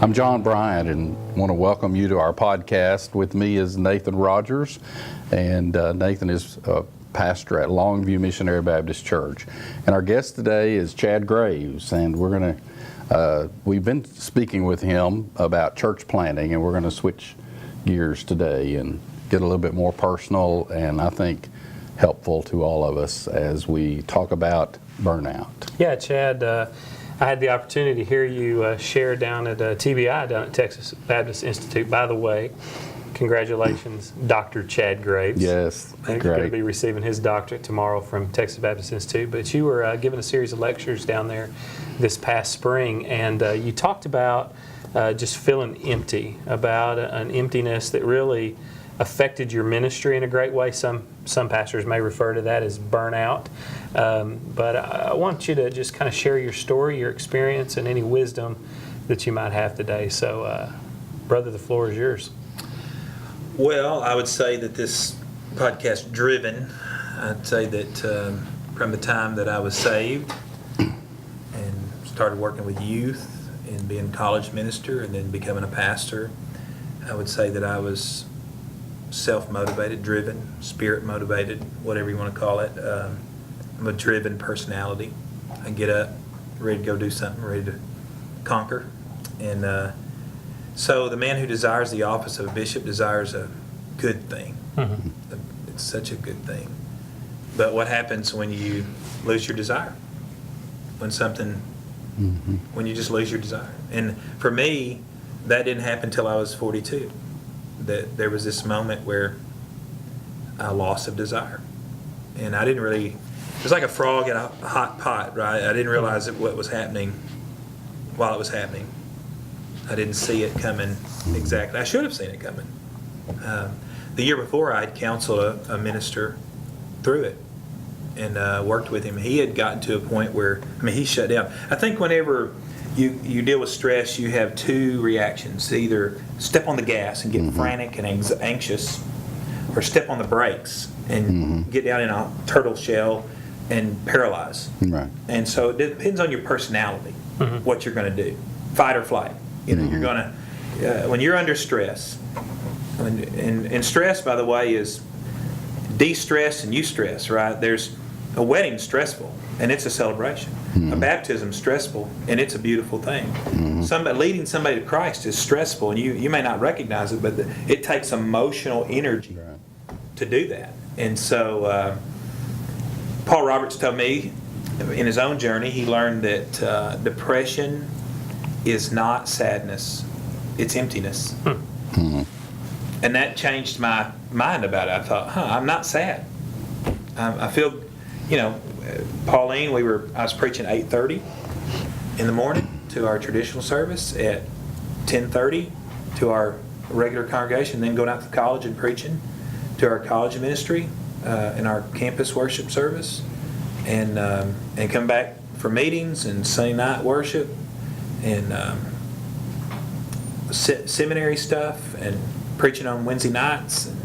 I'm John Bryant and want to welcome you to our podcast. With me is Nathan Rogers, and Nathan is a pastor at Longview Missionary Baptist Church. And our guest today is Chad Graves, and we've been speaking with him about church planting, and we're going to switch gears today and get a little bit more personal and I think helpful to all of us as we talk about burnout. Yeah, Chad, I had the opportunity to hear you share down at TBI, down at Texas Baptist Institute. By the way, congratulations, Dr. Chad Graves. Yes, He's going to be receiving his doctorate tomorrow from Texas Baptist Institute. But you were giving a series of lectures down there this past spring, and you talked about just feeling empty, about an emptiness that really affected your ministry in a great way. Some pastors may refer to that as burnout. But I want you to just kind of share your story, your experience, and any wisdom that you might have today. So, brother, the floor is yours. Well, I would say that this podcast driven, I'd say that from the time that I was saved and started working with youth and being a college minister and then becoming a pastor, I would say that I was self-motivated, driven, spirit-motivated, whatever you want to call it. I'm a driven personality. I get up, ready to go do something, ready to conquer. And so the man who desires the office of a bishop desires a good thing. Mm-hmm. It's such a good thing. But what happens when you lose your desire? When you just lose your desire. And for me, that didn't happen until I was 42. That there was this moment where I lost of desire. And I didn't really, it was like a frog in a hot pot, right? I didn't realize what was happening while it was happening. I didn't see it coming exactly. I should have seen it coming. The year before, I had counseled a minister through it and worked with him. He had gotten to a point where, he shut down. I think whenever you deal with stress, you have two reactions. Either step on the gas and get frantic and anxious, or step on the brakes and get down in a turtle shell and paralyze. Right. And so it depends on your personality, what you're going to do. Fight or flight. You're going to, when you're under stress, and stress, by the way, is de-stress and eustress, right? There's a wedding stressful, and it's a celebration. A baptism stressful, and it's a beautiful thing. Leading somebody to Christ is stressful, and you may not recognize it, but it takes emotional energy to do that. And so Paul Roberts told me in his own journey, he learned that depression is not sadness, it's emptiness. And that changed my mind about it. I thought, I'm not sad. I feel, Pauline, I was preaching 8:30 in the morning to our traditional service, at 10:30 to our regular congregation, then going out to college and preaching to our college ministry in our campus worship service, and come back for meetings and Sunday night worship and seminary stuff and preaching on Wednesday nights. And,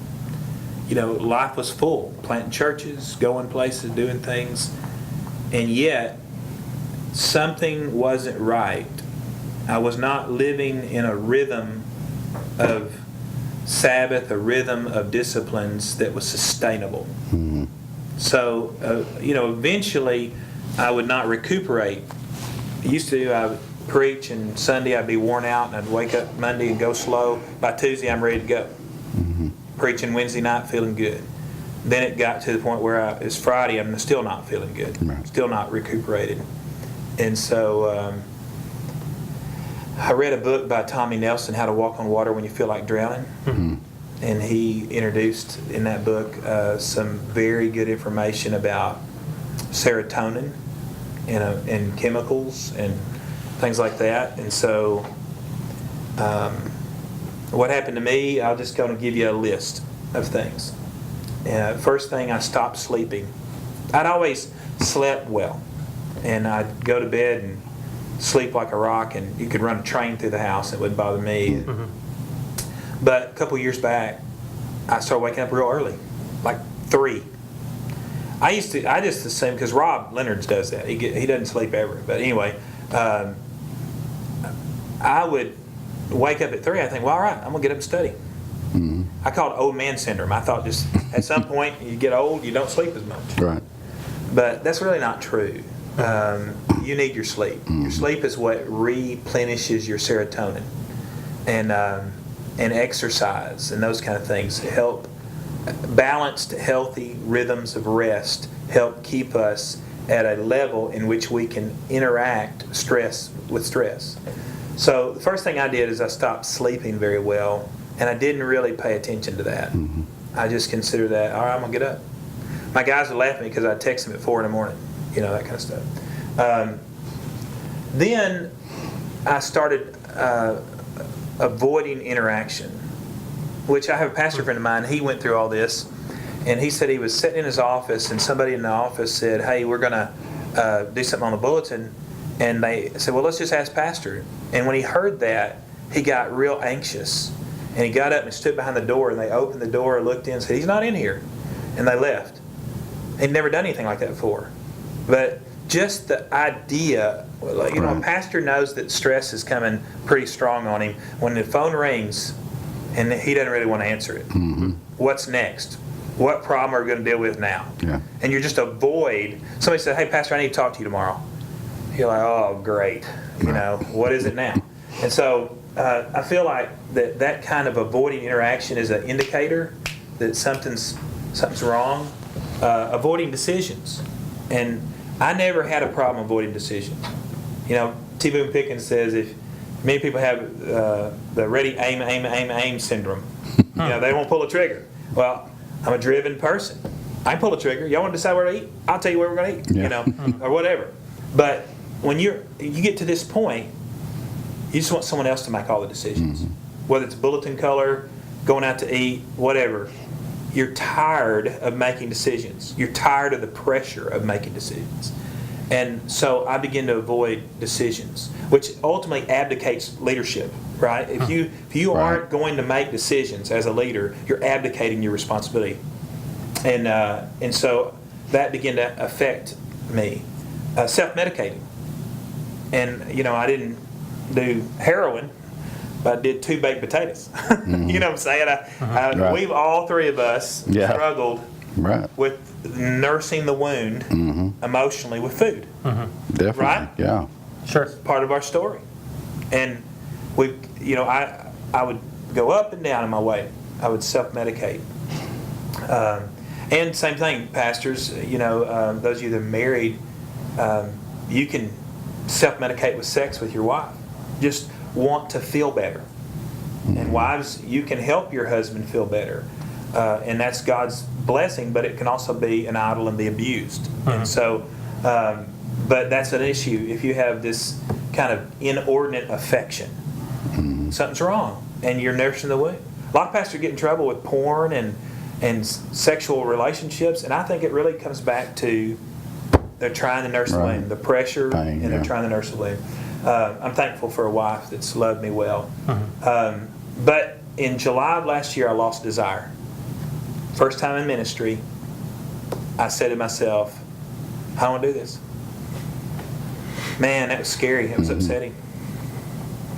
life was full, planting churches, going places, doing things, and yet something wasn't right. I was not living in a rhythm of Sabbath, a rhythm of disciplines that was sustainable. So, eventually I would not recuperate. I would preach, and Sunday I'd be worn out, and I'd wake up Monday and go slow. By Tuesday I'm ready to go. Preaching Wednesday night, feeling good. Then it got to the point where it's Friday, I'm still not feeling good, still not recuperated. And so I read a book by Tommy Nelson, How to Walk on Water When You Feel Like Drowning. And he introduced in that book some very good information about serotonin and chemicals and things like that. And so what happened to me, I'll just going to give you a list of things. First thing, I stopped sleeping. I'd always slept well, and I'd go to bed and sleep like a rock, and you could run a train through the house, it wouldn't bother me. But a couple years back, I started waking up real early, like 3. I just assumed, because Rob Leonard does that. He doesn't sleep ever. But anyway, I would wake up at 3, I think, well, all right, I'm going to get up and study. I call it old man syndrome. I thought just at some point you get old, you don't sleep as much. Right. But that's really not true. You need your sleep. Your sleep is what replenishes your serotonin. And exercise and those kind of things help. Balanced, healthy rhythms of rest help keep us at a level in which we can interact with stress. So the first thing I did is I stopped sleeping very well, and I didn't really pay attention to that. I just considered that, all right, I'm going to get up. My guys would laugh at me because I'd text them at 4 in the morning, that kind of stuff. Then I started avoiding interaction, which I have a pastor friend of mine, he went through all this, and he said he was sitting in his office, and somebody in the office said, hey, we're going to do something on the bulletin, and they said, well, let's just ask Pastor. And when he heard that, he got real anxious, and he got up and stood behind the door, and they opened the door, looked in, and said, he's not in here, and they left. He'd never done anything like that before. But just the idea, a pastor knows that stress is coming pretty strong on him. When the phone rings and he doesn't really want to answer it, what's next? What problem are we going to deal with now? Yeah. And you're just avoid. Somebody said, hey, Pastor, I need to talk to you tomorrow. You're like, oh, great. What is it now? And so I feel like that kind of avoiding interaction is an indicator that something's wrong. Avoiding decisions. And I never had a problem avoiding decisions. T. Boone Pickens says if many people have the ready, aim syndrome. They won't pull a trigger. Well, I'm a driven person. I can pull a trigger. Y'all want to decide where to eat? I'll tell you where we're going to eat. Yeah. Or whatever. But when you get to this point, you just want someone else to make all the decisions. Whether it's bulletin color, going out to eat, whatever. You're tired of making decisions. You're tired of the pressure of making decisions. And so I begin to avoid decisions, which ultimately abdicates leadership, right? If you aren't going to make decisions as a leader, you're abdicating your responsibility. And so that began to affect me. Self-medicating. And, I didn't do heroin, but I did 2 baked potatoes. You know what I'm saying? We've all 3 of us struggled with nursing the wound emotionally with food. Definitely. Right? Yeah. Sure. It's part of our story. And I would go up and down in my weight. I would self-medicate. And same thing, pastors, those of you that are married, you can self-medicate with sex with your wife. Just want to feel better. And wives, you can help your husband feel better. And that's God's blessing, but it can also be an idol and be abused. And so, but that's an issue. If you have this kind of inordinate affection, something's wrong, and you're nursing the wound. A lot of pastors get in trouble with porn and sexual relationships, and I think it really comes back to they're trying to nurse the wound, the pressure, and they're trying to nurse the wound. I'm thankful for a wife that's loved me well. But in July of last year, I lost desire. First time in ministry, I said to myself, I don't want to do this. Man, that was scary. That was upsetting.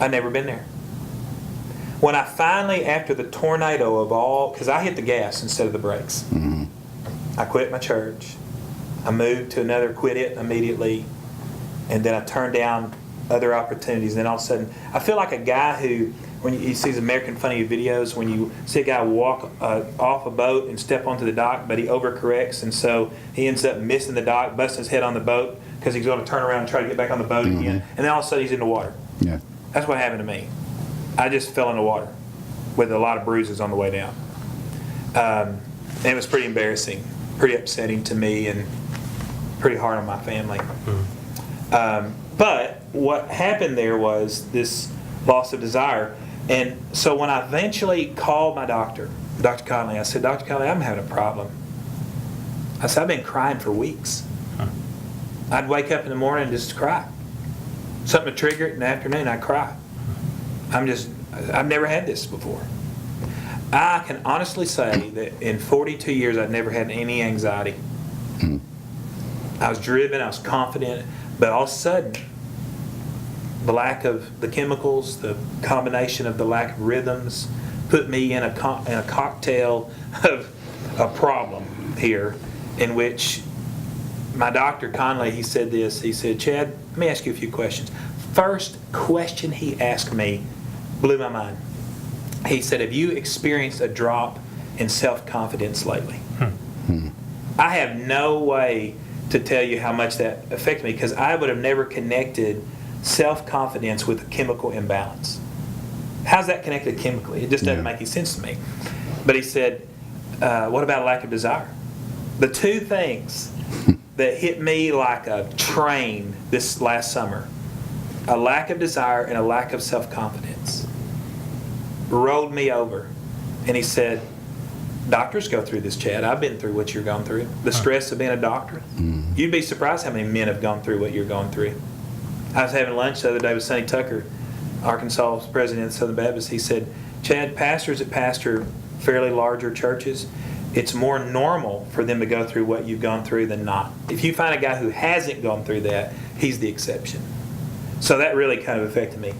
I'd never been there. When I finally, after the tornado of all, because I hit the gas instead of the brakes. I quit my church. I moved to another, quit it immediately. And then I turned down other opportunities. And then all of a sudden, I feel like a guy who, when you see these American Funny videos, when you see a guy walk off a boat and step onto the dock, but he overcorrects, and so he ends up missing the dock, busting his head on the boat because he's going to turn around and try to get back on the boat again. And then all of a sudden, he's in the water. Yeah. That's what happened to me. I just fell in the water with a lot of bruises on the way down. And it was pretty embarrassing, pretty upsetting to me, and pretty hard on my family. But what happened there was this loss of desire. And so when I eventually called my doctor, Dr. Connelly, I said, Dr. Connelly, I'm having a problem. I said, I've been crying for weeks. I'd wake up in the morning and just cry. Something would trigger it in the afternoon, I'd cry. I've never had this before. I can honestly say that in 42 years, I've never had any anxiety. I was driven, I was confident, but all of a sudden, the lack of the chemicals, the combination of the lack of rhythms, put me in a cocktail of a problem here, in which my doctor, Connelly, he said this. He said, Chad, let me ask you a few questions. First question he asked me blew my mind. He said, have you experienced a drop in self-confidence lately? I have no way to tell you how much that affected me, because I would have never connected self-confidence with a chemical imbalance. How's that connected chemically? It just doesn't make any sense to me. But he said, what about a lack of desire? The two things that hit me like a train this last summer, a lack of desire and a lack of self-confidence, rolled me over. And he said, doctors go through this, Chad. I've been through what you're going through. The stress of being a doctor. You'd be surprised how many men have gone through what you're going through. I was having lunch the other day with Sonny Tucker, Arkansas president of Southern Baptist. He said, Chad, pastors that pastor fairly larger churches, it's more normal for them to go through what you've gone through than not. If you find a guy who hasn't gone through that, he's the exception. So that really kind of affected me.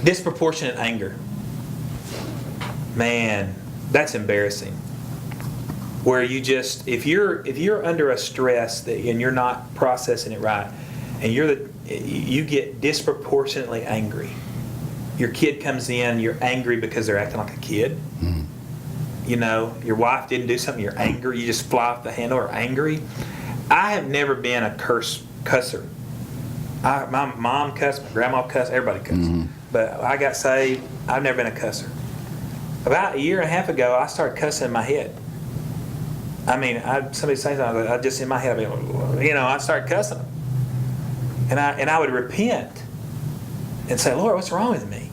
Disproportionate anger. Man, that's embarrassing. Where you just, if you're under a stress and you're not processing it right, and you get disproportionately angry. Your kid comes in, you're angry because they're acting like a kid. You know, your wife didn't do something, you're angry, you just fly off the handle or angry. I have never been a cusser. My mom cussed, my grandma cussed, everybody cussed. But I got saved, I've never been a cusser. About a year and a half ago, I started cussing in my head. I mean, somebody say something, I just in my head, I started cussing them. And I would repent and say, Lord, what's wrong with me?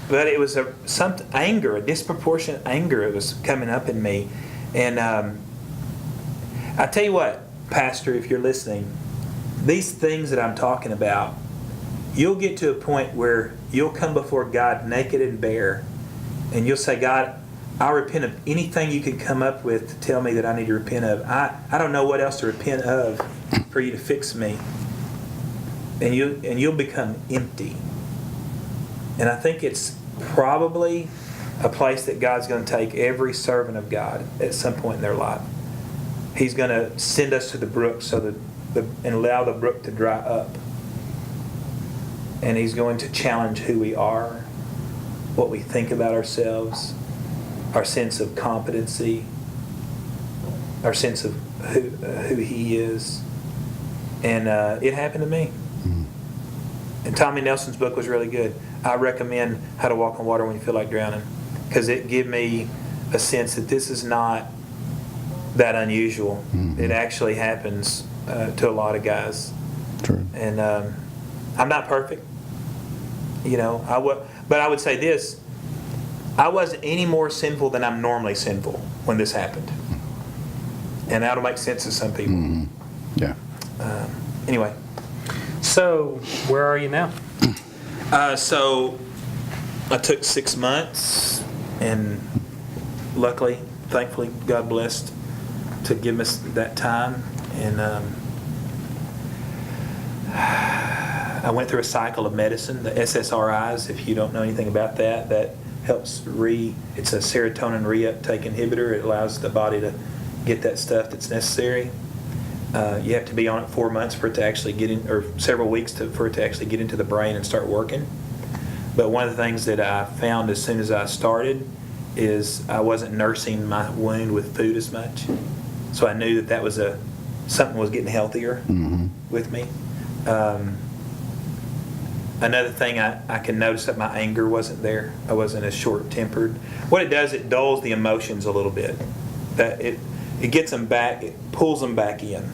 But it was some anger, a disproportionate anger that was coming up in me. And I tell you what, Pastor, if you're listening, these things that I'm talking about, you'll get to a point where you'll come before God naked and bare, and you'll say, God, I'll repent of anything you can come up with to tell me that I need to repent of. I don't know what else to repent of for you to fix me. And you'll become empty. And I think it's probably a place that God's going to take every servant of God at some point in their life. He's going to send us to the brook and allow the brook to dry up. And He's going to challenge who we are, what we think about ourselves, our sense of competency, our sense of who He is. And it happened to me. And Tommy Nelson's book was really good. I recommend How to Walk on Water When You Feel Like Drowning, because it gave me a sense that this is not that unusual. It actually happens to a lot of guys. True. And I'm not perfect, but I would say this: I wasn't any more sinful than I'm normally sinful when this happened, and that'll make sense to some people. Yeah. Anyway. So, where are you now? So, I took 6 months, and luckily, thankfully, God blessed to give us that time. And I went through a cycle of medicine, the SSRIs. If you don't know anything about that, that helps it's a serotonin reuptake inhibitor. It allows the body to get that stuff that's necessary. You have to be on it 4 months for it to actually get in, or several weeks for it to actually get into the brain and start working. But one of the things that I found as soon as I started is I wasn't nursing my wound with food as much. So I knew that was something was getting healthier with me. Another thing I can notice that my anger wasn't there. I wasn't as short-tempered. What it does, it dulls the emotions a little bit. That it gets them back, it pulls them back in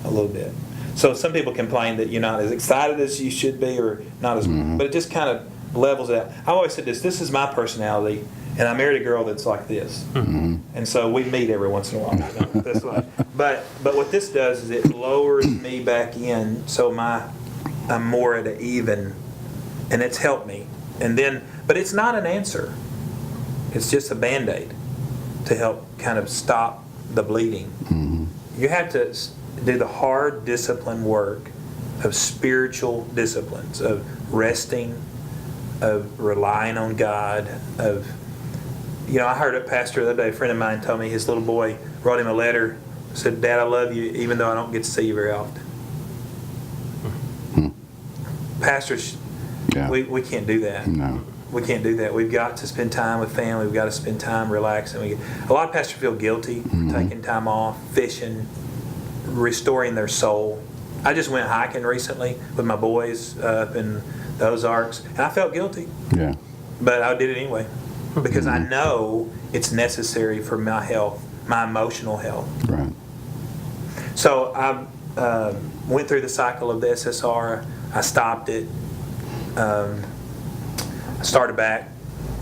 a little bit. So some people complain that you're not as excited as you should be, or not as, but it just kind of levels it out. I've always said this is my personality, and I married a girl that's like this. And so we meet every once in a while. That's why. But what this does is it lowers me back in, so I'm more at an even, and it's helped me. But it's not an answer. It's just a Band-Aid to help kind of stop the bleeding. You have to do the hard discipline work of spiritual disciplines, of resting, of relying on God, of, I heard a pastor the other day, a friend of mine told me his little boy wrote him a letter, said, "Dad, I love you, even though I don't get to see you very often." Pastors, we can't do that. No. We can't do that. We've got to spend time with family. We've got to spend time relaxing. A lot of pastors feel guilty taking time off, fishing, restoring their soul. I just went hiking recently with my boys up in the Ozarks, and I felt guilty. Yeah. But I did it anyway because I know it's necessary for my health, my emotional health. Right. So I went through the cycle of the SSR. I stopped it. I started back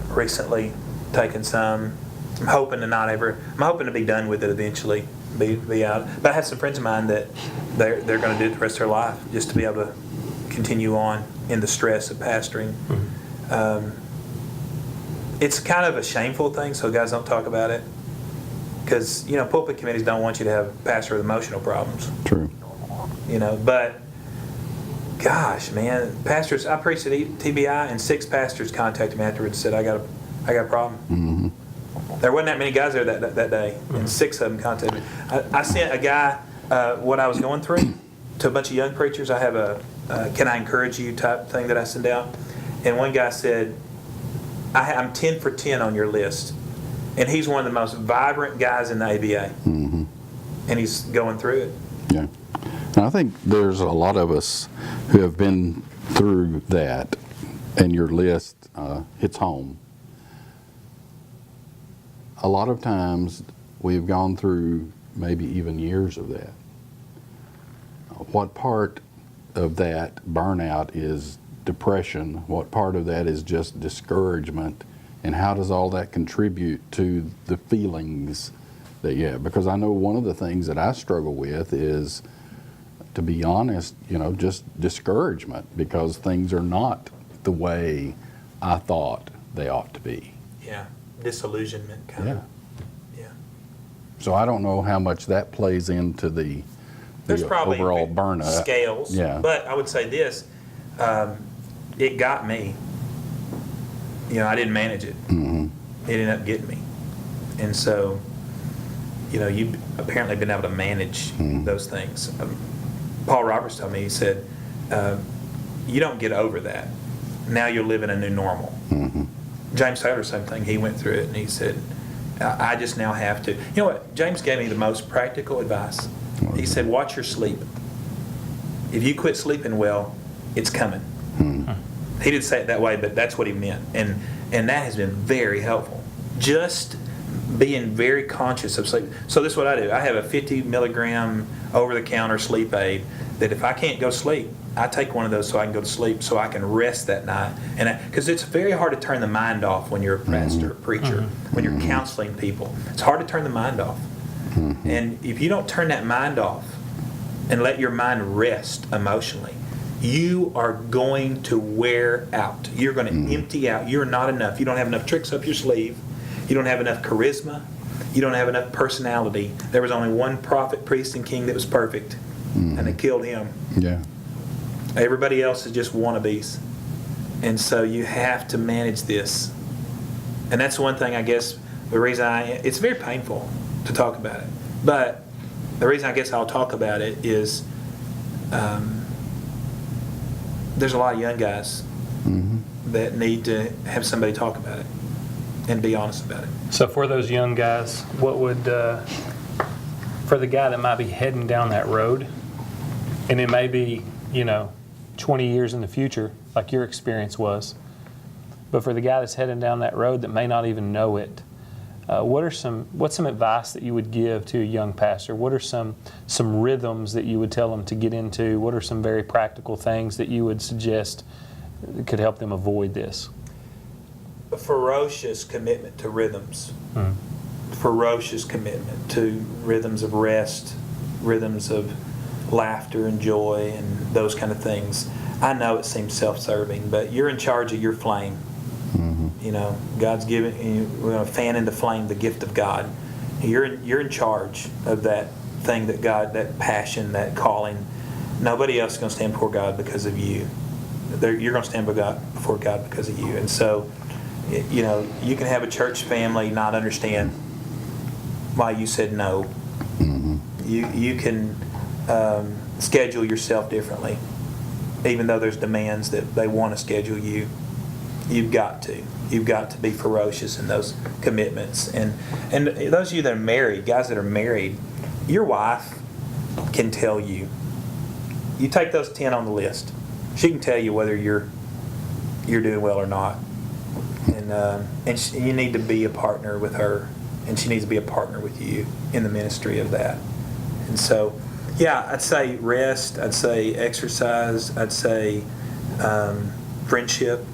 recently, taking some. I'm hoping to be done with it eventually, be out. But I have some friends of mine that they're going to do it the rest of their life just to be able to continue on in the stress of pastoring. It's kind of a shameful thing, so guys don't talk about it. Because, pulpit committees don't want you to have a pastor with emotional problems. True. But gosh, man, pastors, I preached at TBI, and 6 pastors contacted me afterwards and said, I got a problem. Mm-hmm. There wasn't that many guys there that day, and 6 of them contacted me. I sent a guy what I was going through to a bunch of young preachers. I have a can I encourage you type thing that I send out. And one guy said, I'm 10 for 10 on your list. And he's one of the most vibrant guys in the ABA. Mm-hmm. And he's going through it. Yeah. And I think there's a lot of us who have been through that, and your list hits home. A lot of times we've gone through maybe even years of that. What part of that burnout is depression? What part of that is just discouragement? And how does all that contribute to the feelings that you have? Because I know one of the things that I struggle with is, to be honest, just discouragement because things are not the way I thought they ought to be. Yeah, disillusionment kind of. Yeah. So I don't know how much that plays into the There's probably overall burnout. Scales. Yeah. But I would say this, it got me. I didn't manage it. Mm-hmm. It ended up getting me. And so, you've apparently been able to manage those things. Paul Roberts told me, he said, you don't get over that. Now you're living a new normal. Mm-hmm. James Taylor, same thing. He went through it and he said, I just now have to. You know what? James gave me the most practical advice. He said, watch your sleep. If you quit sleeping well, it's coming. Mm-hmm. He didn't say it that way, but that's what he meant. And that has been very helpful. Just being very conscious of sleep. So this is what I do. I have a 50 milligram over-the-counter sleep aid that if I can't go to sleep, I take one of those so I can go to sleep so I can rest that night. And because it's very hard to turn the mind off when you're a pastor, preacher, when you're counseling people. It's hard to turn the mind off. And if you don't turn that mind off and let your mind rest emotionally, you are going to wear out. You're going to empty out. You're not enough. You don't have enough tricks up your sleeve. You don't have enough charisma. You don't have enough personality. There was only one prophet, priest, and king that was perfect, and they killed him. Yeah. Everybody else is just wannabes. And so you have to manage this. And that's one thing, I guess, the reason it's very painful to talk about it. But the reason I guess I'll talk about it is there's a lot of young guys that need to have somebody talk about it and be honest about it. So for those young guys, what would, for the guy that might be heading down that road, and it may be, 20 years in the future, like your experience was, but for the guy that's heading down that road that may not even know it, what's some advice that you would give to a young pastor? What are some rhythms that you would tell them to get into? What are some very practical things that you would suggest could help them avoid this? A ferocious commitment to rhythms. Ferocious commitment to rhythms of rest, rhythms of laughter and joy and those kind of things. I know it seems self-serving, but you're in charge of your flame. God's given you, we're going to fan into flame the gift of God. You're in charge of that thing that God, that passion, that calling, nobody else is going to stand before God because of you. You're going to stand before God because of you. And so, you know, you can have a church family not understand why you said no. You can schedule yourself differently, even though there's demands that they want to schedule you. You've got to be ferocious in those commitments. And those of you that are married, guys that are married, your wife can tell you. You take those 10 on the list. She can tell you whether you're doing well or not. And you need to be a partner with her, and she needs to be a partner with you in the ministry of that. And so, yeah, I'd say rest. I'd say exercise. I'd say friendship.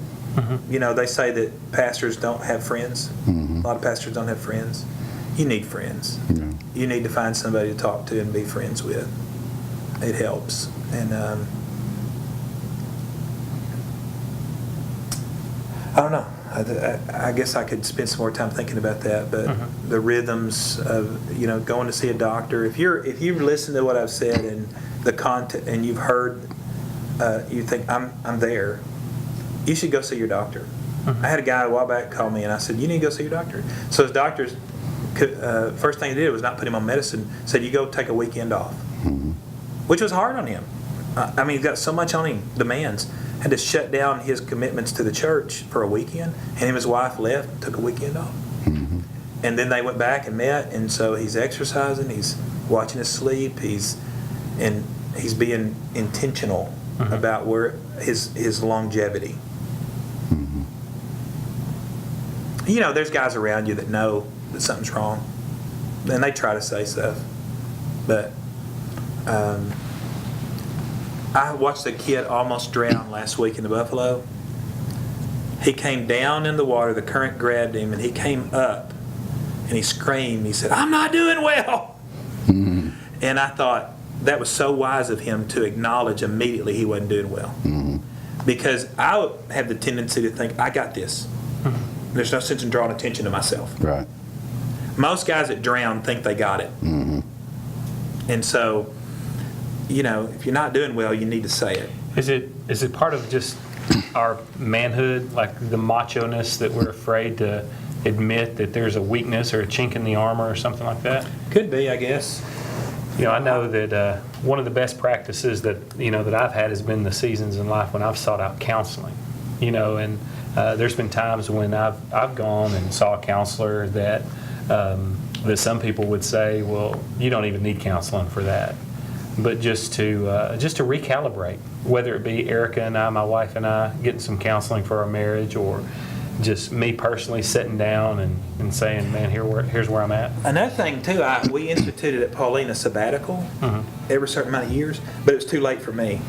You know, they say that pastors don't have friends. A lot of pastors don't have friends. You need friends. Yeah. You need to find somebody to talk to and be friends with. It helps. And I don't know. I guess I could spend some more time thinking about that. But the rhythms of, you know, going to see a doctor. If you've listened to what I've said and the content, and you've heard, you think I'm there. You should go see your doctor. I had a guy a while back call me, and I said, you need to go see your doctor. So his doctor's first thing he did was not put him on medicine. Said, you go take a weekend off, which was hard on him. I mean, he's got so much on him, demands. Had to shut down his commitments to the church for a weekend, and him and his wife left and took a weekend off. And then they went back and met, and so he's exercising, he's watching his sleep, he's being intentional about where his longevity. You know, there's guys around you that know that something's wrong, and they try to say stuff. But I watched a kid almost drown last week in the Buffalo. He came down in the water, the current grabbed him, and he came up, and he screamed. He said, I'm not doing well. And I thought that was so wise of him to acknowledge immediately he wasn't doing well. Because I have the tendency to think, I got this. There's no sense in drawing attention to myself. Right. Most guys that drown think they got it. And so, you know, if you're not doing well, you need to say it. Is it part of just our manhood, like the macho-ness, that we're afraid to admit that there's a weakness or a chink in the armor or something like that? Could be, I guess. You know, I know that one of the best practices that I've had has been the seasons in life when I've sought out counseling. You know, and there's been times when I've gone and saw a counselor that some people would say, well, you don't even need counseling for that. But just to recalibrate, whether it be Erica and I, my wife and I, getting some counseling for our marriage, or just me personally sitting down and saying, man, here's where I'm at. Another thing, too, we instituted at Pauline a sabbatical every certain amount of years, but it was too late for me.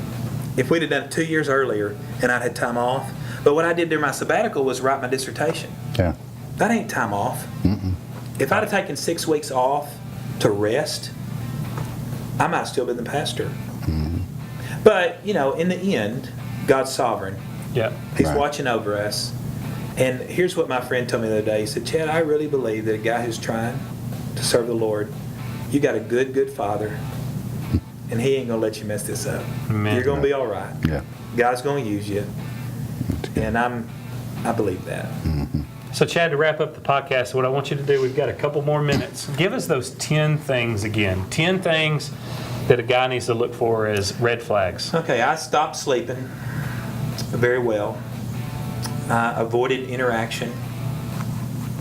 If we'd have done it 2 years earlier and I'd had time off, but what I did during my sabbatical was write my dissertation. Yeah. That ain't time off. If I'd have taken 6 weeks off to rest, I might have still been the pastor. But, you know, in the end, God's sovereign. Yeah. He's Right. watching over us. And here's what my friend told me the other day. He said, Chad, I really believe that a guy who's trying to serve the Lord, you got a good father, and he ain't going to let you mess this up. Amen. You're going to be all right. Yeah. God's going to use you. And I believe that. So, Chad, to wrap up the podcast, what I want you to do, we've got a couple more minutes. Give us those 10 things again. 10 things that a guy needs to look for as red flags. Okay, I stopped sleeping very well. I avoided interaction.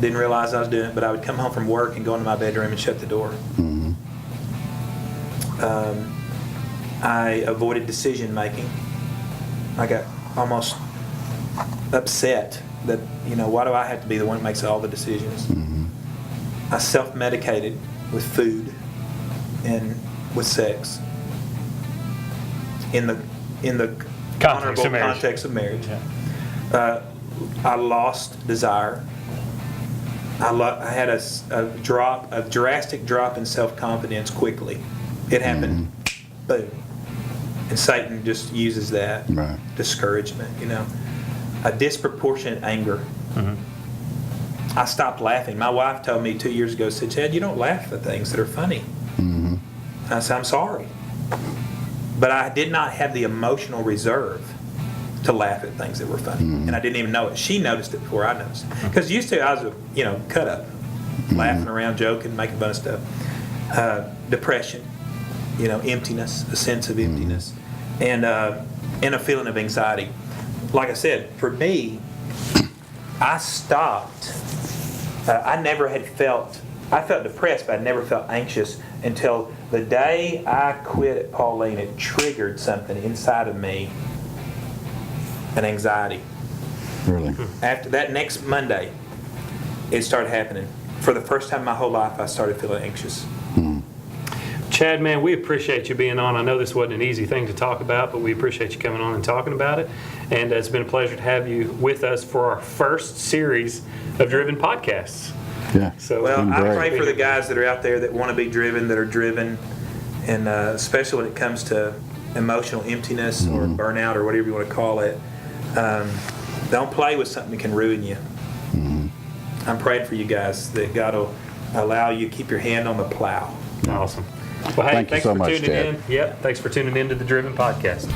Didn't realize I was doing it, but I would come home from work and go into my bedroom and shut the door. I avoided decision making. I got almost upset that, you know, why do I have to be the one that makes all the decisions? I self-medicated with food and with sex in the Context honorable of marriage. context of marriage. Yeah. I lost desire. I had a drastic drop in self-confidence quickly. It happened, boom. And Satan just uses that. Right. Discouragement, you know. A disproportionate anger. I stopped laughing. My wife told me 2 years ago, said, Chad, you don't laugh at things that are funny. And I said, I'm sorry. but I did not have the emotional reserve to laugh at things that were funny, and I didn't even know it. She noticed it before I noticed it. Because used to, I was a cut up, laughing around, joking, making fun of stuff. Depression, emptiness, a sense of emptiness, and a feeling of anxiety. Like I said, for me, I stopped. I felt depressed, but I never felt anxious until the day I quit at Pauline. It triggered something inside of me, an anxiety. Really? After that next Monday, it started happening. For the first time in my whole life, I started feeling anxious. Chad, man, we appreciate you being on. I know this wasn't an easy thing to talk about, but we appreciate you coming on and talking about it. And it's been a pleasure to have you with us for our first series of Driven podcasts. Yeah. So, Well, been I great. pray for the guys that are out there that want to be driven, that are driven, and especially when it comes to emotional emptiness or burnout or whatever you want to call it. Don't play with something that can ruin you. I'm praying for you guys that God will allow you to keep your hand on the plow. awesome. Well, hey, Thank you thanks so for much, tuning Chad. in. Yep, thanks for tuning in to the Driven podcast.